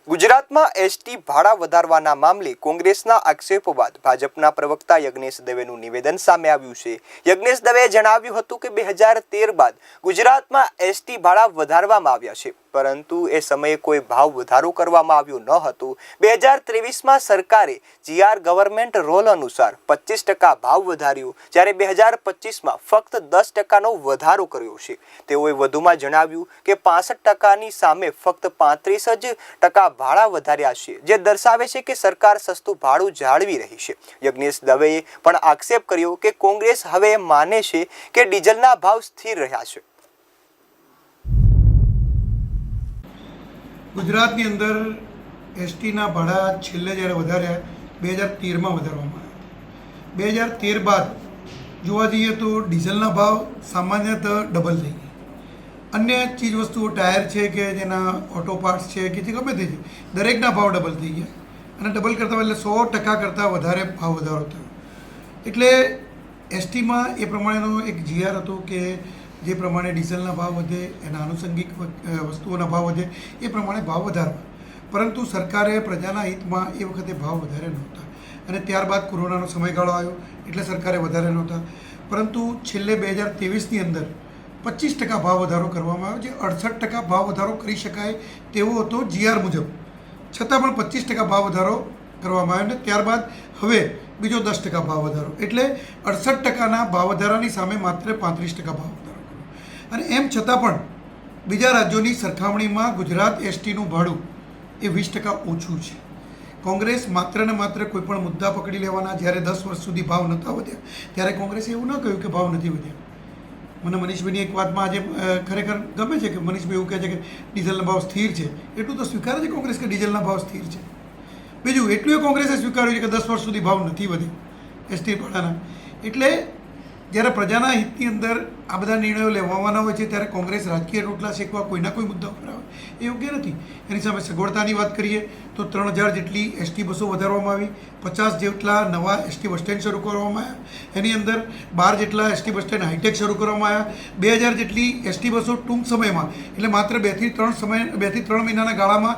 ગુજરાતમાં એસટી ભાડા વધારવાના મામલે કોંગ્રેસના આક્ષેપો બાદ ભાજપના પ્રવક્તા યજ્ઞેશ દવેનું નિવેદન સામે આવ્યું છે। યજ્ઞેશ દવેએ જણાવ્યું હતું કે 2013 બાદ ગુજરાતમાં એસટી ભાડા વધારવામાં આવ્યા છે, પરંતુ એ સમયે કોઈ ભાવ વધારો કરવામાં આવ્યો ન હતો। 2023માં સરકારે જીઆર ગવર્મેન્ટ રોલ અનુસાર 25% ભાવ વધાર્યો, જ્યારે 2025માં ફક્ત 10%નો વધારો કર્યો છે। તેઓએ વધુમાં જણાવ્યું કે 65%ની સામે ફક્ત 35% ભાડા વધાર્યા છે, જે દર્શાવે છે કે સરકાર સસ્તું ભાડું જાળવી રહી છે। યજ્ઞેશ દવેએ પણ આક્ષેપ કર્યો કે કોંગ્રેસ હવે માને છે કે ડીઝલના ભાવ સ્થિર રહ્યા છે। ગુજરાતની અંદર એસટીના ભાડા છેલ્લે જ્યારે વધાર્યા 2013માં વધારવામાં આવ્યા। 2013 બાદ જોવા જઈએ તો ડીઝલના ભાવ સામાન્યતઃ ડબલ થઈ ગયા। અન્ય ચીજ વસ્તુઓ ટાયર છે કે જેના ઓટો પાર્ટ્સ છે કે જે ગમે તે છે, દરેકના ભાવ ડબલ થઈ ગયા અને ડબલ કરતાં એટલે 100% કરતાં વધારે ભાવ વધારો થયો। એટલે એસટીમાં એ પ્રમાણેનો એક જીઆર હતો કે જે પ્રમાણે ડીઝલના ભાવ વધે, એના આનુષંગિક વસ્તુઓના ભાવ વધે, એ પ્રમાણે ભાવ વધારવા, પરંતુ સરકારે પ્રજાના હિતમાં એ વખતે ભાવ વધારે નહોતા અને ત્યારબાદ કોરોનાનો સમયગાળો આવ્યો એટલે સરકારે વધારે નહોતા, પરંતુ છેલ્લે 2023ની અંદર 25% ભાવ વધારો કરવામાં આવ્યો, જે 68% ભાવ વધારો કરી શકાય તેવો હતો જીઆર મુજબ, છતાં પણ 25% ભાવ વધારો કરવામાં આવ્યો અને ત્યારબાદ હવે બીજો 10% ભાવ વધારો, એટલે 68%ના ભાવ વધારાની સામે માત્ર 35% ભાવ વધારો કર્યો। અને એમ છતાં પણ બીજા રાજ્યોની સરખામણીમાં ગુજરાત એસટીનું ભાડું એ 20% ઓછું છે। કોંગ્રેસ માત્ર ને માત્ર કોઈપણ મુદ્દા પકડી લેવાના, જ્યારે 10 વર્ષ સુધી ભાવ નહોતા વધ્યા ત્યારે કોંગ્રેસે એવું ન કહ્યું કે ભાવ નથી વધ્યા। મને મનીષભાઈની એક વાતમાં આજે ખરેખર ગમે છે કે મનીષભાઈ એવું કહે છે કે ડીઝલના ભાવ સ્થિર છે, એટલું તો સ્વીકારે છે કોંગ્રેસ કે ડીઝલના ભાવ સ્થિર છે। બીજું એટલું એ કોંગ્રેસે સ્વીકાર્યું છે કે 10 વર્ષ સુધી ભાવ નથી વધ્યા એસટી ભાડાના। એટલે જ્યારે પ્રજાના હિતની અંદર આ બધા નિર્ણયો લેવાના હોય છે ત્યારે કોંગ્રેસ રાજકીય રોટલા શેકવા કોઈના કોઈ મુદ્દા ઉપર આવે એ યોગ્ય નથી। એની સામે સગવડતાની વાત કરીએ તો 3000 જેટલી એસટી બસો વધારવામાં આવી, 50 જેટલા નવા એસટી બસ સ્ટેન્ડ શરૂ કરવામાં આવ્યા, એની અંદર 12 જેટલા એસટી બસ સ્ટેન્ડ હાઈટેક શરૂ કરવામાં આવ્યા, 2000 જેટલી એસટી બસો ટૂંક સમયમાં એટલે માત્ર 2 થી 3 મહિનાના ગાળામાં